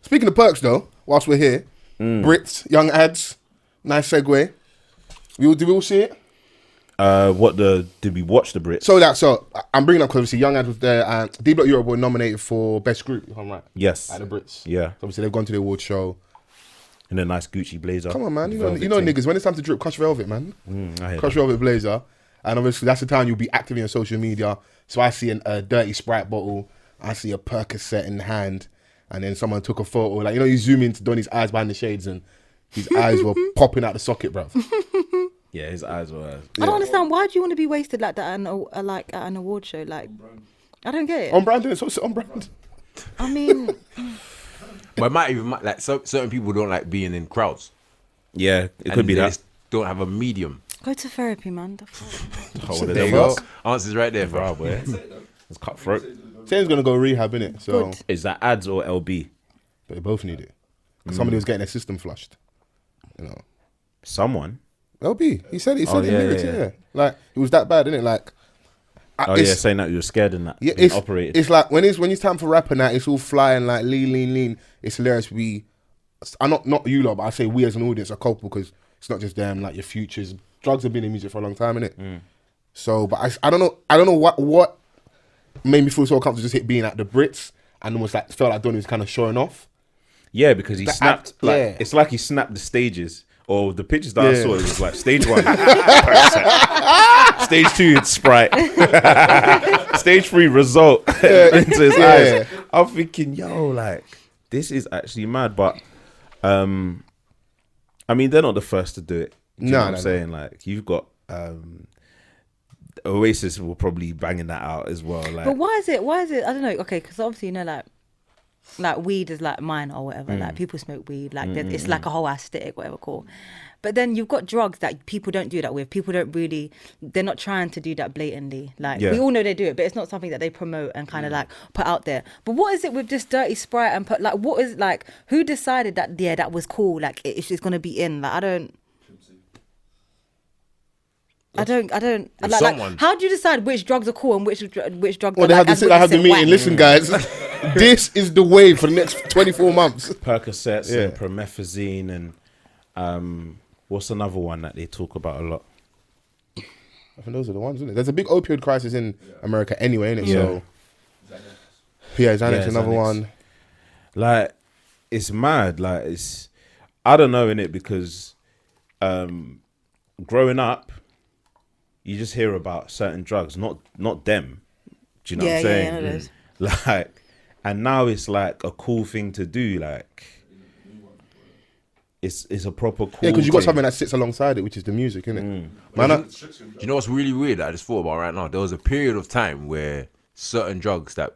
Speaking of perks, though, whilst we're here, Brits, young ads, nice segue. Did we all see it? Did we watch the Brits? So I'm bringing up because obviously Young Ads was there and D Block Europe were nominated for Best Group, if I'm right. Yes. At the Brits. Yeah. So obviously they've gone to the award show. In a nice Gucci blazer. Come on, man. You know niggas, when it's time to drip, Crush Velvet, man. Crush Velvet blazer. And obviously that's the time you'll be active on social media. So I see a dirty Sprite bottle. I see a Percocet in hand. And then someone took a photo. Like, you know, you zoom into Donny's eyes behind the shades and his eyes were popping out the socket, bro. Yeah, his eyes were... I don't understand. Why do you want to be wasted like that at an award show? Like, I don't get it. On brand, innit? So on brand. I mean... But it might even, like, certain people don't like being in crowds. Yeah, it could be they that. just don't have a medium. Go to therapy, man. There you go. Answer's right there, bro. Boy. It's cutthroat. Satan's going to go rehab, innit? So Good. Is that ads or LB? they both need it. 'Cause somebody was getting their system flushed. You know. Someone? LB. He said it. He said it in yeah, lyrics, yeah. yeah. Like, it was that bad, innit? Like... Saying that you were scared in that. Yeah, Being operated. it's like when it's time for rapping now, it's all flying like lean. It's hilarious. I'm not you lot, but I say we as an audience are culpable because it's not just them. Like your futures, drugs have been in music for a long time, innit? So, but I don't know what made me feel so comfortable just being at the Brits and almost like felt like Donny was kind of showing off. Yeah, because he snapped. It's like he snapped the stages. Or the pictures that I saw, it was like stage 1, stage 2, it's Sprite, stage 3, result into his eyes. I'm thinking, yo, like this is actually mad. But I mean, they're not the first to do it. Do you know what I'm saying? Like you've got Oasis will probably banging that out as well. Like, But why is it? I don't know. Okay, because obviously you know, like weed is like mine or whatever. Like people smoke weed. Like it's like a whole aesthetic, whatever. Cool. But then you've got drugs that people don't do that with. People don't really. They're not trying to do that blatantly. Like we all know they do it, but it's not something that they promote and kind of like put out there. But what is it with this dirty Sprite and put like what is like? Who decided that? Yeah, that was cool. Like it's gonna be in. Like I don't. Like, how do you decide which drugs are cool and which drugs Well, are like, they have the meeting. Listen, guys, this is the wave for the next 24 months. Percocets and promethazine and what's another one that they talk about a lot? I think those are the ones, isn't it? There's a big opioid crisis in America anyway, isn't it? So, Xanax, another one. Like, it's mad. Like, I don't know, innit? Because growing up, you just hear about certain drugs, not them. Do you know what I'm saying? Like, and now it's like a cool thing to do. Like, it's a proper cool. Yeah, because you got something that sits alongside it, which is the music, innit? Do you know what's really weird that I just thought about right now? There was a period of time where certain drugs that,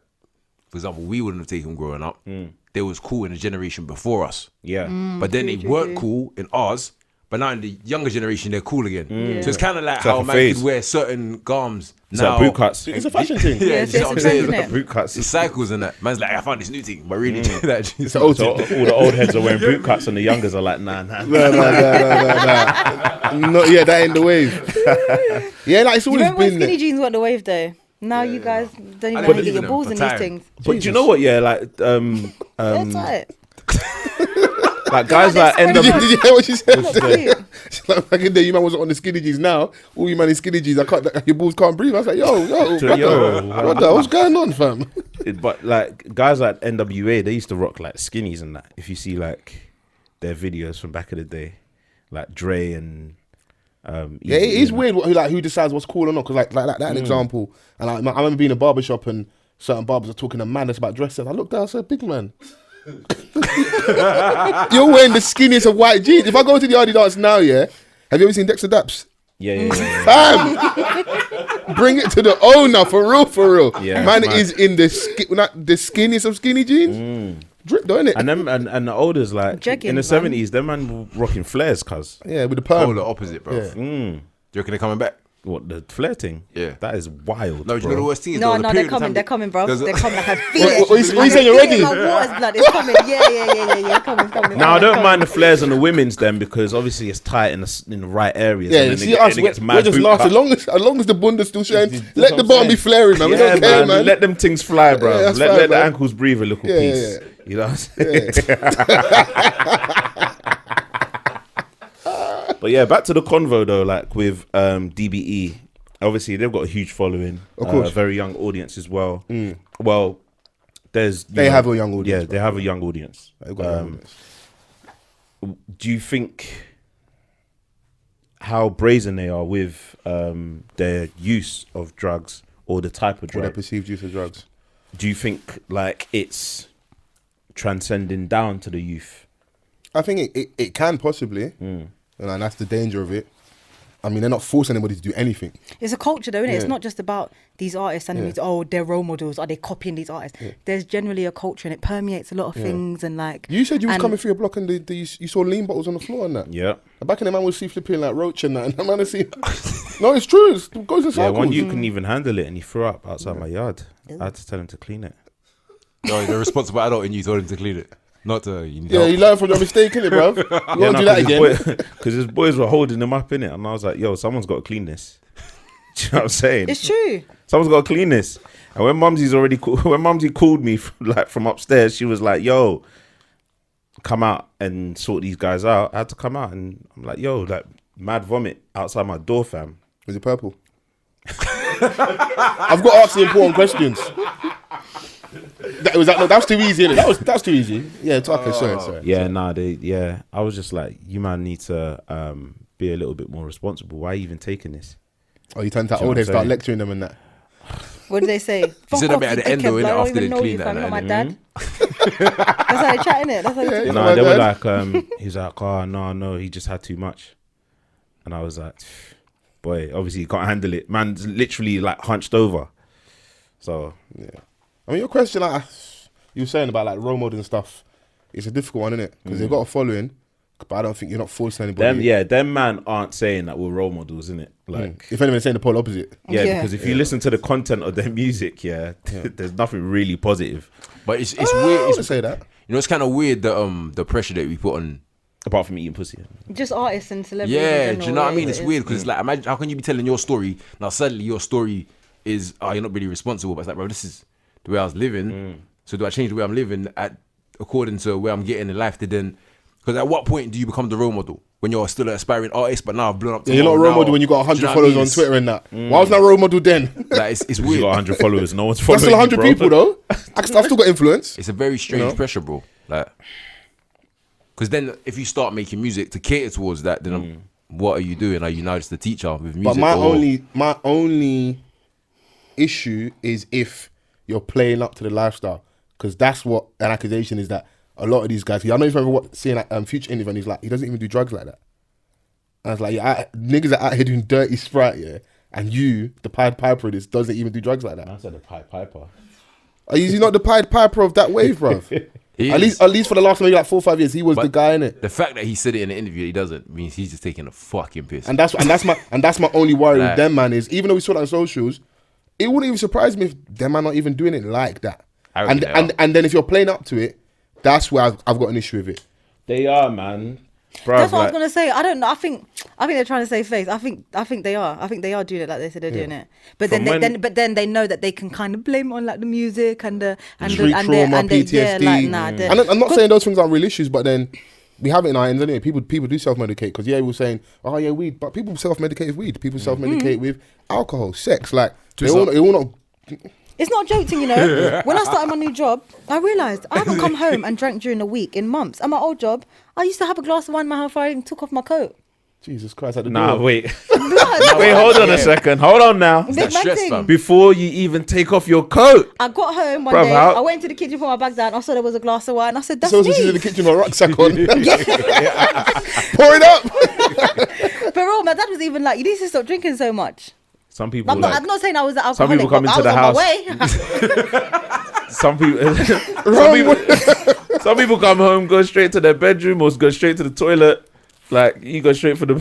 for example, we wouldn't have taken growing up, they was cool in the generation before us. Yeah. But then they weren't cool in ours. But now in the younger generation, they're cool again. So it's kind of like how a man could wear certain garms now. Like boot cuts. It's a fashion thing. it's what I'm saying. trend, Boot cuts. It's cycles and that. Man's like, I found this new thing, but really, that It's an old So all the old heads are wearing boot cuts and the youngers are like, nah. No. Yeah, that ain't the wave. Yeah, like it's You always remember when been skinny there. jeans weren't the wave though? Now you guys don't even know how to get your balls in these things. But do you know what? Yeah, like They're tight. like guys like Did you hear what she said? Not cute. She's like, back in the day, you man wasn't on the skinny jeans. Now, all you man in skinny jeans, your balls can't breathe. I was like, what's going on, fam? But like guys like NWA, they used to rock like skinnies and that. If you see like their videos from back in the day, like Dre and yeah, it is weird who decides what's cool or not. Because like that example, and I remember being in a barbershop and certain barbers are talking to madness about dresses. I looked down, I said, big man. You're wearing the skinniest of white jeans. If I go to the Adidas now, yeah, have you ever seen Dexter Daps? Yeah. Fam, bring it to the owner for real. Yeah, man is in the skinniest of skinny jeans. Drip, don't it? And them and the olders like Jeggings, in the 70s, them man were rocking flares, cuz. Yeah, with the perm. Oh, the opposite, bro. Yeah. Do you reckon they're coming back? What, the flare thing? Yeah. That is wild. No, do you know the worst thing is No, there was a they're period of time- coming, bro. there's a- They're coming. I can feel it. What you saying, you're ready? My water's blood. It's coming. Yeah. Coming. Now I don't mind the flares on the women's then because obviously it's tight in the right areas. Yeah, and you then see it us, gets we're mad just boot last cut. as long as the bunda's still showing. That's Let what the I'm bottom be saying. flaring, man. We don't care, man. Let them things fly, bro. Yeah, that's let fine, the man. ankles breathe a little piece. You know what I'm saying? But yeah, back to the convo though, like with DBE, obviously they've got a huge following. Of course. A very young audience as well. Well, They have a young audience. Yeah, they have a young audience. They've got a young audience. Do you think how brazen they are with their use of drugs or the type of Or their drug? perceived use of drugs. Do you think like it's transcending down to the youth? I think it can possibly. And that's the danger of it. I mean, they're not forcing anybody to do anything. It's a culture though, isn't it? Yeah. It's not just about these artists and oh, they're role models. Are they copying these artists? There's generally a culture and it permeates a lot of things and like... You said you was and- coming through your block and you saw lean bottles on the floor and that. Yeah. Back in the man would see flipping like roach and that. And the man would see... No, it's true. It goes in Yeah, circles. one you couldn't even handle it and he threw up outside my yard. I had to tell him to clean it. No, the responsible adult and you told him to clean it. Not to, you need Yeah, help. you learn from your mistake, innit, bruv? You won't do that again. Because his boys were holding him up in it, and I was like, "Yo, someone's got to clean this." Do you know what I'm saying? It's true. Someone's got to clean this. And when Mumsy called me from upstairs, she was like, "Yo, come out and sort these guys out." I had to come out, and I'm like, "Yo, like mad vomit outside my door, fam." Was it purple? I've got to ask the important questions. That's too easy, innit? That's too easy. Yeah, it's okay. Sorry. Yeah, I was just like, you man need to be a little bit more responsible. Why are you even taking this? Oh, you turn to Do you know old what heads, I'm start saying? lecturing them and that. What did they say? Fuck said that off, bit at you the end though, dickhead, innit, I don't after even they know cleaned you, that fam. You're not my and dad. That's how they chatting it. That's how they Yeah, No, my they were dad. like, he's like, oh no, he just had too much, and I was like, boy, obviously you can't handle it. Man's literally like hunched over. So Yeah. I mean, your question, like you were saying about like role models and stuff, it's a difficult one, isn't it? Because they've got a following, but I don't think you're not forcing anybody. them man aren't saying that we're role models, innit? Like, If anyone's saying the polar opposite. Yeah. because if you listen to the content of their music, there's nothing really positive But it's I weird. wouldn't It's, say that. you know, it's kind of weird the pressure that we put on. apart from eating pussy. Just artists and celebrities. in Yeah, do general, you know what I it mean? is, It's it weird is. because it's like, imagine how can you be telling your story now? Suddenly your story is you're not really responsible. But it's like, bro, this is the way I was living. So do I change the way I'm living according to where I'm getting in life? Because at what point do you become the role model when you're still an aspiring artist? But now I've blown up. Yeah, you're not a role model when you got 100 followers on Twitter and that. Why was that role model then? Like, it's You weird. got 100 followers, no one's following. That's still 100 you, bro. people though. I've still got influence. It's a very strange You know? pressure, bro. Like, because then if you start making music to cater towards that, then what are you doing? Are you now just a teacher with music? But my or- only issue is if you're playing up to the lifestyle, because that's what an accusation is, that a lot of these guys. I don't even remember seeing that Future interview, and he's like, he doesn't even do drugs like that. And I was like, yeah, niggas are out here doing dirty Sprite, yeah, and you, the Pied Piper of this, doesn't even do drugs like that. I said the Pied Piper. Is he not the Pied Piper of that wave, bruv? He At is. least for the last maybe like 4 or 5 years, he was the guy in it. The fact that he said it in the interview, he doesn't means he's just taking a fucking piss. And that's my only worry Like- with them, man, is even though we saw that on socials, it wouldn't even surprise me if them man not even doing it like that. I reckon they are. And then if you're playing up to it, that's where I've got an issue with it. They are, man. Bruv, That's what I like- was gonna say. I don't know. I think they're trying to save face. I think they are. I think they are doing it like they said they're doing it. But From then they know that they can kind of blame it on like the music and the Street trauma, PTSD. yeah, like, nah, they're- And I'm not saying those things aren't real issues, but then we have it in our ends anyway. People do self-medicate, because we were saying, oh yeah, weed, but people self-medicate with weed. People self-medicate with alcohol, sex. Like they all not. It's not a joke thing, you know. When I started my new job, I realised I haven't come home and drank during the week in months. At my old job, I used to have a glass of wine in my house before I even took off my coat. Jesus Christ, at the Nah, door. wait. Blood. Wait, hold on a second. Hold on now. Big that man stress, thing. fam? Before you even take off your coat. I got home one Bruv, day. how- I went into the kitchen, put my bag down. I saw there was a glass of wine. I said, "That's So me." she's in the kitchen with a rucksack on. Pour it up. But real, my dad was even like, "You need to stop drinking so much." Some people I'm like, not saying I was an some alcoholic, people come but into the I was house. on my way. some people come home, go straight to their bedroom, or go straight to the toilet. Like, you go straight for the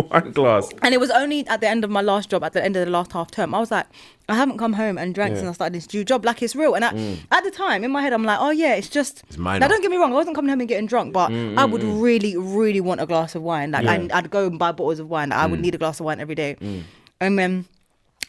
wine glass. And it was only at the end of my last job, at the end of the last half term, I was like, I haven't come home and drank since I started this new job. Like, it's real. And at the time, in my head, I'm like, oh yeah, it's just. It's minor. Now, don't get me wrong, I wasn't coming home and getting drunk, but I would really, really want a glass of wine. Like, I'd go and buy bottles of wine. Like, I would need a glass of wine every day. And then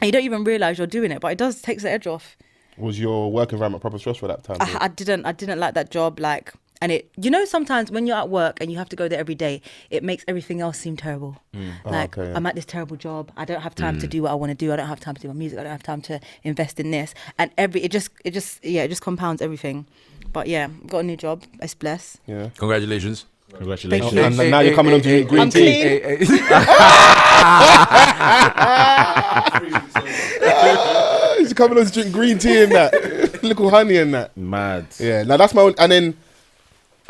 you don't even realize you're doing it, but it does takes the edge off. Was your work environment proper stressful at that time? I didn't like that job. Like, and sometimes when you're at work and you have to go there every day, it makes everything else seem terrible. Like, I'm at this terrible job. I don't have time to do what I want to do. I don't have time to do my music. I don't have time to invest in this. And it just compounds everything. But yeah, got a new job. It's blessed. Yeah. Congratulations. Congratulations. And now you're coming on to drink green tea. He's coming on to drink green tea and that. Little honey and that. Mad. Yeah, now that's my own. And then,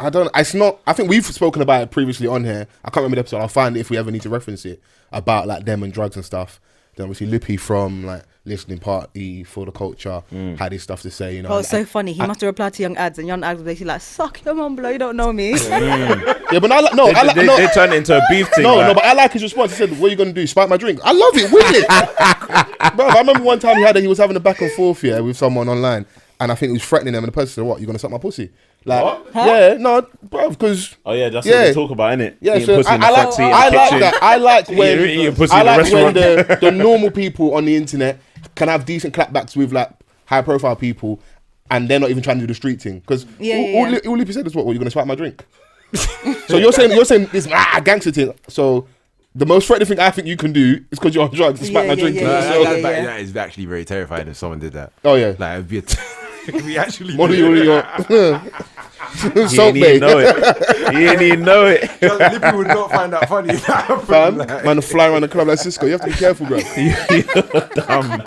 it's not, I think we've spoken about it previously on here. I can't remember the episode. I'll find it if we ever need to reference it, about like them and drugs and stuff. Then obviously Lippy from like Listening Party for the Culture had his stuff to say, you know. Oh, it's so funny. He must have replied to Young Ads, and Young Ads was basically like, "Suck your mum, blow. You don't know me." Yeah, but they turned it into a beef thing. No, but I like his response. He said, "What are you gonna do? Spike my drink?" I love it. With it, bro. I remember one time he was having a back and forth with someone online, and I think he was threatening them, and the person said, "What? You gonna suck my pussy?" Like, what? Yeah, no, bro, because that's what they talk about, innit? Yeah, Eating so pussy in the I front seat in the like kitchen. that. I like when Eating pussy in the restaurant. the normal people on the internet can have decent clapbacks with like high profile people, and they're not even trying to do the street thing. Because all Lippy said is, "What? You're gonna swipe my drink?" So you're saying this gangster thing. So the most threatening thing I think you can do is because you're on drugs to swipe my drink. That is actually very terrifying if someone did that. Oh yeah, like it'd be it'd be actually. What do you? He ain't even know it. He ain't even know it. Lippy would not find that funny. Fam, man, fly around the club like Cisco. You have to be careful, bro. You're dumb.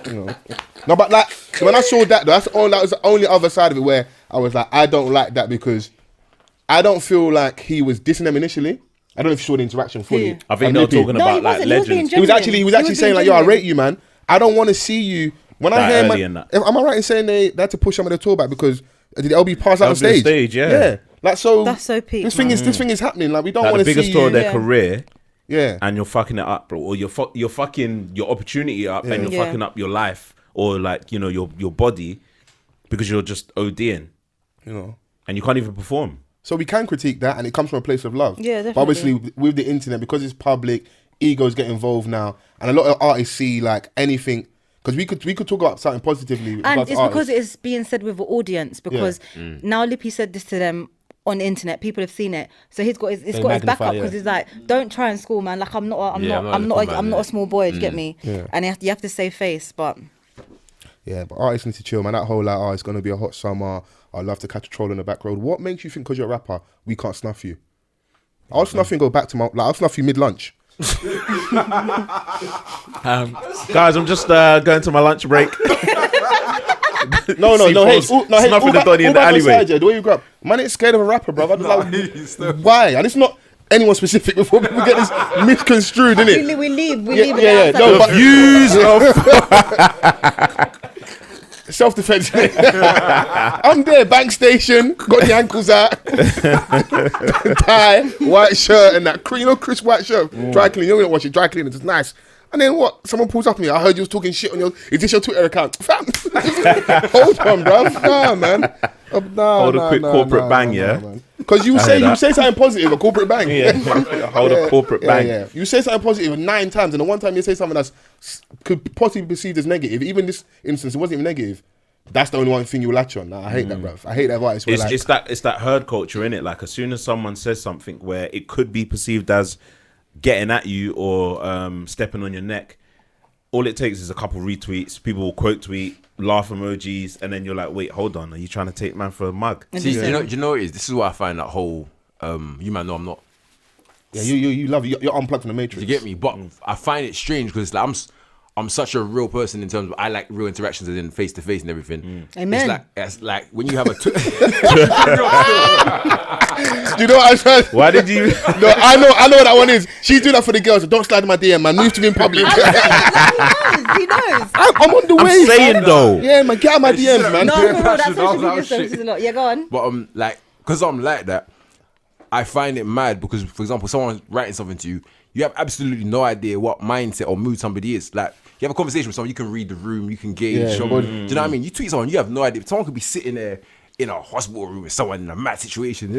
You know. No, but like when I saw that, though, that was the only other side of it where I was like, I don't like that because I don't feel like he was dissing them initially. I don't know if you saw the interaction fully. Yeah. I think they were talking about like legends. He was actually saying like, "Yo, I rate you, man. I don't want to see you." When I hear am I right in saying they had to push some of their tour back because did LB pass out on stage? Yeah. Like so. That's so peak. This thing is happening. Like we don't want to see the biggest tour of their Yeah. career. Yeah. And you're fucking it up, bro. Or you're fucking your opportunity up, and you're fucking up your life, or like your body, because you're just ODing. You know. And you can't even perform. So we can critique that, and it comes from a place of love. Yeah, definitely. But obviously, with the internet, because it's public, egos get involved now, and a lot of artists see like anything. Because we could talk about something positively. And it's because it's being said with the audience. Because now Lippy said this to them on the internet. People have seen it, so he's got his backup because he's like, "Don't try and school, man. Like I'm not a small boy. Do you get me?" Yeah. And you have to save face, but. Yeah, but artists need to chill, man. That whole like, it's gonna be a hot summer. I'd love to catch a troll on the back road. What makes you think because you're a rapper, we can't snuff you? I'll snuff you and go back to I'll snuff you mid-lunch. Guys, I'm just going to my lunch break. No. Snuffing the Donny in the alleyway. The way you grew up, man, ain't scared of a rapper, bro. Why? And it's not anyone specific before people get this misconstrued, innit? We leave. Yeah. No, but use self-defense. I'm there, bank station, got the ankles out, tie, white shirt, and that crisp white shirt. Dry clean, you don't wash it, dry clean, it's nice. And then what? Someone pulls up on me. I heard you was talking shit on is this your Twitter account? Fam, hold on, bro. Nah, man. Hold a quick corporate bang, yeah. Because you say something positive, a corporate bang. Yeah. Hold a corporate bang. Yeah. You say something positive 9 times, and the one time you say something that's could possibly be perceived as negative, even this instance, it wasn't even negative. That's the only one thing you latch on. Nah, I hate that, bruv. I hate that advice. It's that herd culture, innit? Like as soon as someone says something where it could be perceived as getting at you or stepping on your neck, all it takes is a couple retweets. People will quote tweet, laugh emojis, and then you're like, wait, hold on, are you trying to take man for a mug? See, do you know what it is? This is what I find that whole you might know I'm not. Yeah, you love it. You're unplugged from the matrix. You get me? But I find it strange because like, I'm such a real person in terms of I like real interactions and then face to face and everything. Amen. It's like when you have a. Do you know what I said? Why did you? No, I know what that one is. She's doing that for the girls. Don't slide in my DM, man. Move to me in public. He knows. I'm on the way. I'm saying though. Yeah, man. Get out my DMs, man. No, that's social media stuff. Which is a lot. Yeah, go on. But like, because I'm like that, I find it mad because, for example, someone's writing something to you, you have absolutely no idea what mindset or mood somebody is. Like, you have a conversation with someone, you can read the room, you can gauge someone. Do you know what I mean? You tweet someone, you have no idea. Someone could be sitting there in a hospital room with someone in a mad situation.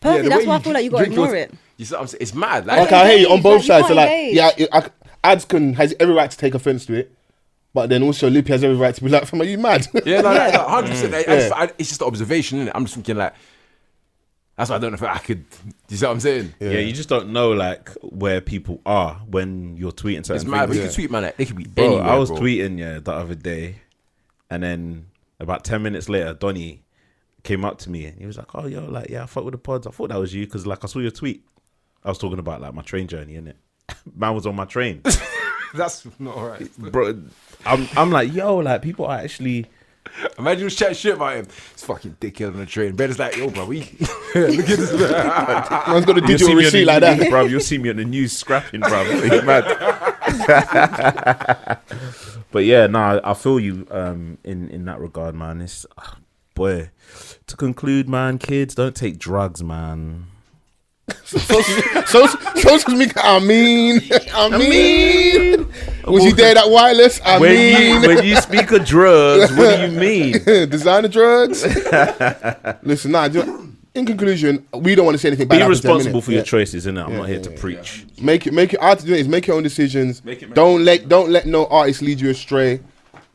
Perfect. That's why I feel like you got to ignore it. You see what I'm saying? It's mad. Like, Okay, I hear you on both sides. So like, engage. ads has every right to take offense to it. But then also Lippy has every right to be like, "Fam, are you mad?" Yeah, no, 100%. It's just the observation, innit? I'm just thinking like, that's why I don't know if I could. You see what I'm saying? Yeah, you just don't know like where people are when you're tweeting certain It's mad. things. You can tweet, man. Like, they could be Bro, anywhere, I was bro. tweeting the other day, and then about 10 minutes later, Donny came up to me and he was like, "Oh, yo, like, yeah, I fuck with the pods. I thought that was you because like I saw your tweet. I was talking about like my train journey, innit? Man was on my train, That's not alright. bro. I'm like, yo, like people are actually. Imagine you was chatting shit about him. It's fucking dickhead on the train. Brother's like, yo, bro, look at this. Man's got a digital receipt like that. bro. You'll see me on the news scrapping, bro. It's mad. But yeah, no, I feel you in that regard, man. It's boy. To conclude, man, kids, don't take drugs, man. Social media. I mean. Was you there that wireless? When you speak of drugs, what do you mean? Designer drugs. Listen, in conclusion, we don't want to say anything bad. Be responsible for your choices, innit? I'm not here to preach. Make it. I have to do it is make your own decisions. Don't let no artist lead you astray.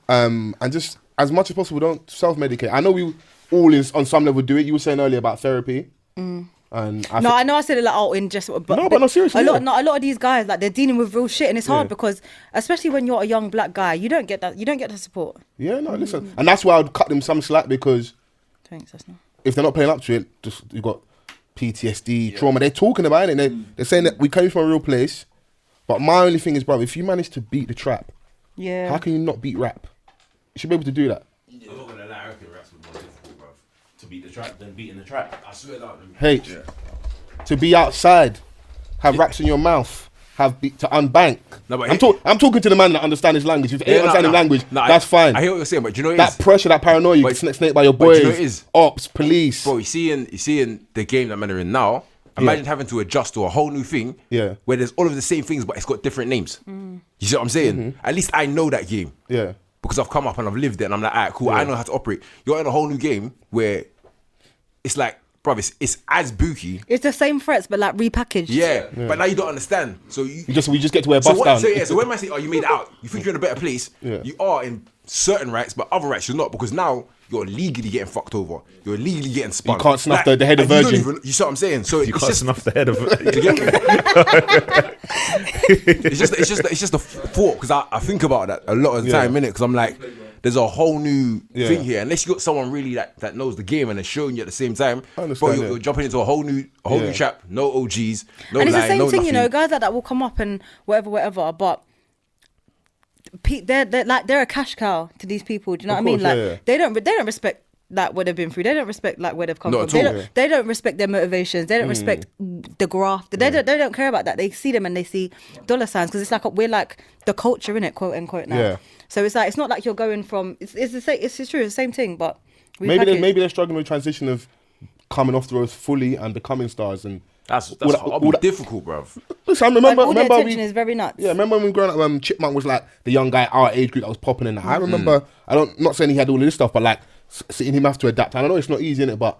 And just as much as possible, don't self-medicate. I know we all on some level do it. You were saying earlier about therapy. And I know I said it like in just, but no, seriously. A lot of these guys, like, they're dealing with real shit, and it's hard because, especially when you're a young black guy, you don't get that. You don't get the support. Yeah, no, listen, and that's why I'd cut them some slack because if they're not playing up to it, just you've got PTSD, trauma. They're talking about it. And they're saying that we came from a real place. But my only thing is, bro, if you manage to beat the trap, how can you not beat rap? You should be able to do that. I'm not gonna lie, I reckon rap's more difficult, bro. To beat the trap than beating the trap. I swear that. To be outside, have racks in your mouth, to unbank. No, but I'm talking to the man that understands his language. If you ain't understanding language, that's fine. I hear what you're saying, but do you know what that pressure, that paranoia, you get snake by your boys, you know what it is? Ops, police. Bro, you see in the game that men are in now, imagine having to adjust to a whole new thing where there's all of the same things, but it's got different names. You see what I'm saying? At least I know that game. Yeah. Because I've come up and I've lived it and I'm like, alright, cool, I know how to operate. You're in a whole new game where it's like, bro, it's as booky. It's the same threats, but like repackaged. Yeah, but now you don't understand. So we just get to wear bust down. So when I say, oh, you made it out, you think you're in a better place. You are in certain rights, but other rights you're not, because now you're legally getting fucked over. You're legally getting spun. You can't snuff the head of virgin. You see what I'm saying? So you can't snuff the head of virgin. It's just a thought, because I think about that a lot of the time, innit? Because I'm like, there's a whole new thing here. Unless you got someone really that knows the game and is showing you at the same time, bro, you're jumping into a whole new trap. No OGs, no and it's line, the same no thing, nothing. you know, guys like that will come up and whatever, but they're a cash cow to these people. Do you know what I mean? Like they don't respect like what they've been through. They don't respect like where they've come from. They don't respect their motivations. They don't respect the graft. They don't care about that. They see them and they see dollar signs, because it's like we're like the culture, in it, quote unquote, now. Yeah. So it's like, it's not like you're going from. It's the same. It's true. It's the same thing, but maybe they're struggling with transition of coming off the road fully and becoming stars, and that's difficult, bruv. Listen, I remember the attention is very nuts. Yeah, remember when we were growing up, Chipmunk was like the young guy our age group that was popping in that. I remember, not saying he had all of this stuff, but like seeing him have to adapt. And I know it's not easy, innit, but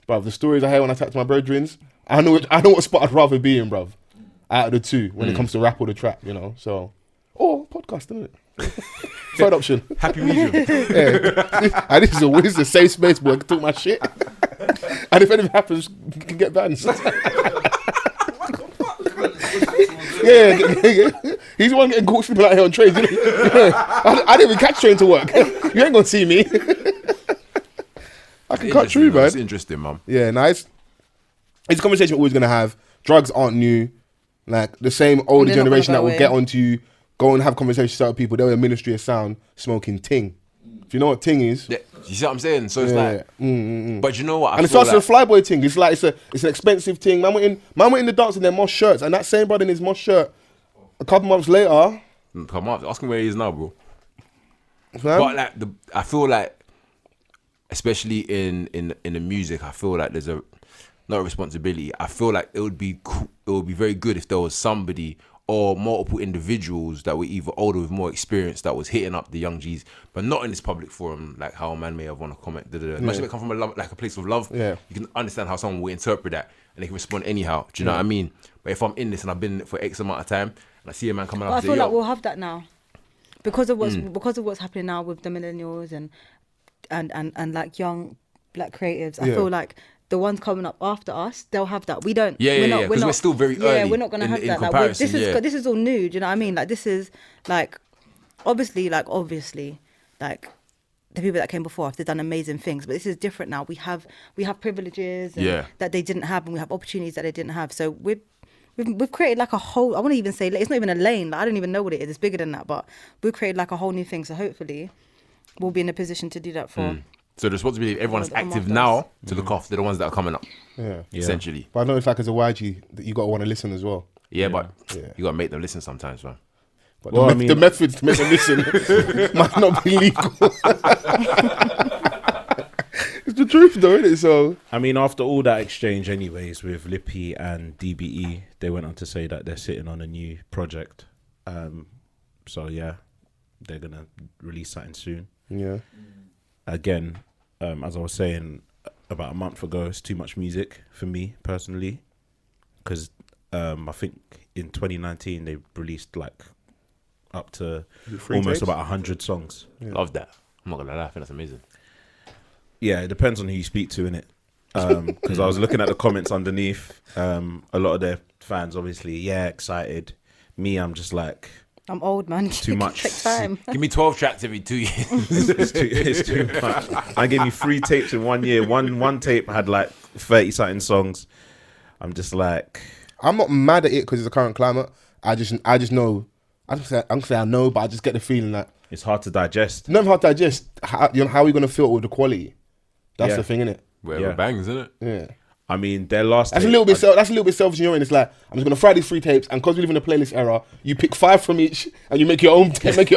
bruv, the stories I hear when I talk to my brethrens, I know what spot I'd rather be in, bruv, out of the two when it comes to rap or the trap, you know. So, or podcast, isn't it? Third option. Happy medium. And this is a safe space where I can talk my shit. And if anything happens, you can get banned. He's the one getting caught sleeping out here on trains. I didn't even catch train to work. You ain't gonna see me. I can cut through, man. It's interesting, man. Yeah, nice. It's a conversation we're always gonna have. Drugs aren't new. Like the same older generation that will get onto you, go and have conversations with other people. They're a Ministry of Sound smoking ting. If you know what ting is, you see what I'm saying? So it's like, but you know what? And it's also a flyboy thing. It's like it's an expensive thing. Man went in the dance in their Mosh shirts, and that same brother in his Mosh shirt, a couple months later, come on, ask him where he is now, bro. But like I feel like, especially in the music, I feel like there's not a responsibility. I feel like it would be very good if there was somebody or multiple individuals that were either older with more experience that was hitting up the young G's, but not in this public forum, like how a man may have want to comment. Especially if it come from a place of love, you can understand how someone will interpret that and they can respond anyhow. Do you know what I mean? But if I'm in this and I've been in it for X amount of time and I see a man coming up, I feel like we'll have that now. because of what's happening now with the millennials and like young black creatives, I feel like the ones coming up after us, they'll have that. We don't. Because we're still very early. Yeah, we're not gonna have that. Like, this is all new. Do you know what I mean? Like, this is like, obviously, like the people that came before us, they've done amazing things, but this is different now. We have privileges that they didn't have, and we have opportunities that they didn't have. So we've created like a whole. I want to even say it's not even a lane. Like, I don't even know what it is. It's bigger than that, but we've created like a whole new thing. So hopefully, we'll be in a position to do that for. So the responsibility of everyone is active now to look after the ones that are coming up. Yeah. Essentially. But I know it's like as a YG that you got to want to listen as well. Yeah, but you got to make them listen sometimes, man. But the methods to make them listen might not be legal. It's the truth though, isn't it? So I mean, after all that exchange anyways with Lippy and DBE, they went on to say that they're sitting on a new project. So yeah, they're going to release something soon. Yeah. Again, as I was saying about a month ago, it's too much music for me personally, because I think in 2019 they released like up to almost about 100 songs. Love that. I'm not gonna lie, I think that's amazing. Yeah, it depends on who you speak to, innit? Because I was looking at the comments underneath. A lot of their fans obviously excited. Me, I'm just like, I'm old, man. Too much. Take time. Give me 12 tracks every 2 years. it's too much. I gave you 3 tapes in 1 year. One tape had like 30 something songs. I'm just like, I'm not mad at it because it's the current climate. I just know. I'm gonna say I know, but I just get the feeling that it's hard to digest. Never hard to digest. How are we gonna filter with the quality? That's the thing, innit? Whatever bangs, innit? Yeah. I mean, their last. That's a little bit selfish in your end. It's like, I'm just gonna fry these 3 tapes, and because we live in a playlist era, you pick 5 from each, and you make your own tape, and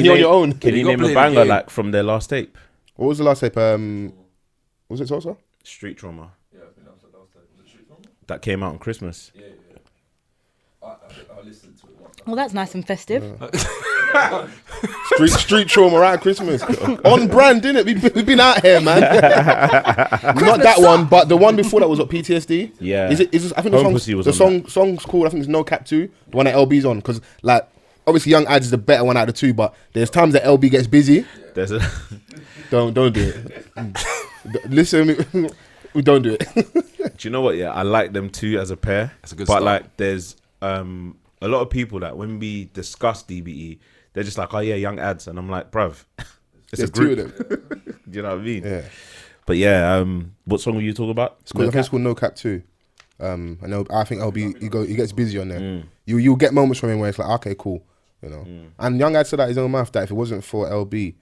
you're on your own. Can you name a banger like from their last tape? What was the last tape? Was it Salsa? Street Trauma. Yeah, I think that was the last tape. Was it Street Trauma? That came out on Christmas. Yeah. I listened to it once. Well, that's nice and festive. Street Trauma right at Christmas. On brand, innit? We've been out here, man. Not that one, but the one before that was what, PTSD? Yeah. Is it, I think the song's called, I think it's No Cap 2, the one that LB's on. Because, like, obviously Young Ads is the better one out of the 2, but there's times that LB gets busy. There's a... Don't do it. Listen, we don't do it. Do you know what? Yeah, I like them too as a pair. That's a good start. start. Like, there's a lot of people that when we discuss DBE, they're just like, oh yeah, Young Ads, and I'm like, bruv, it's a group. 2 of them. Do you know what I mean? Yeah. But yeah, what song were you talking about? I think it's called No Cap 2. And I think LB he gets busy on there. You'll get moments from him where it's like, okay, cool, you know. And Young Ad said that his own mouth that if it wasn't for LB,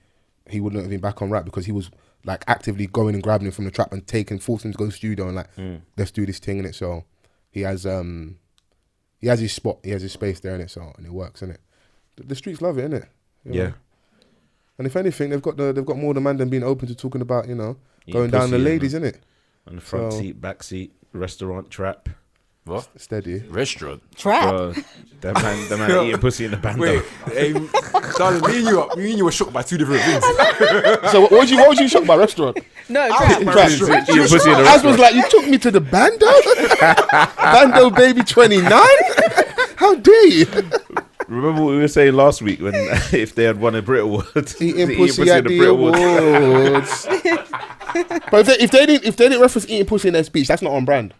he wouldn't have been back on rap because he was like actively going and grabbing him from the trap and forcing him to go to the studio and like, let's do this thing in it. So he has his spot, he has his space there in it. So and it works, innit? The streets love it, innit? Yeah. And if anything, they've got more demand than being open to talking about, you know, going down the ladies, innit? On the front seat, back seat, restaurant, trap. What? Steady. Restaurant. Trap. Bro, that man eating pussy in the band. Wait, darling, me and you were shocked by 2 different things. So what was you shocked by restaurant? No, Trap. trap. Eating pussy in the As restaurant. was like, you took me to the Bando? Bando baby 29? How dare you? Remember what we were saying last week when if they had won a BRIT award, Eating pussy at the awards. But if they didn't reference eating pussy in their speech, that's not on brand.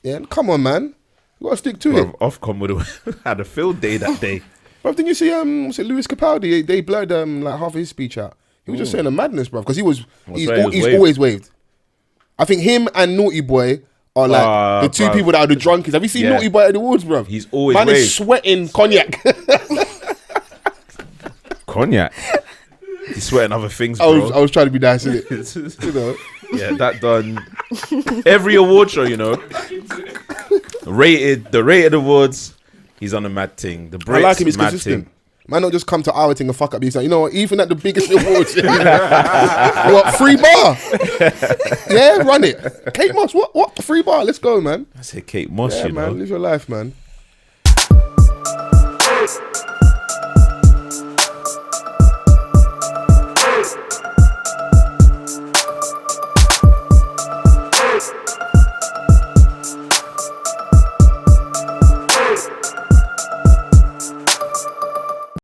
Yeah, come on, man. You gotta stick to it. Ofcom would have had a field day that day. But didn't you see was it Lewis Capaldi? They blurred like half of his speech out. He was just saying a madness, bro, because he's always waved. I think him and Naughty Boy are like the 2 people that are the drunkies. Have you seen Naughty Boy at the awards, bro? He's always man waved. is sweating cognac. Cognac. He's sweating other things, bro. I was trying to be nice, innit? You know. Yeah, that done. Every award show, you know. The rated awards, he's on a mad thing. The Brits, I like him, he's mad consistent. thing. Man, not just come to our thing and fuck up. He's like, you know what? Even at the biggest awards, what, free bar? Yeah, run it. Kate Moss, what? Free bar? Let's go, man. I said Kate Moss, Yeah, you man, know. live your life, man.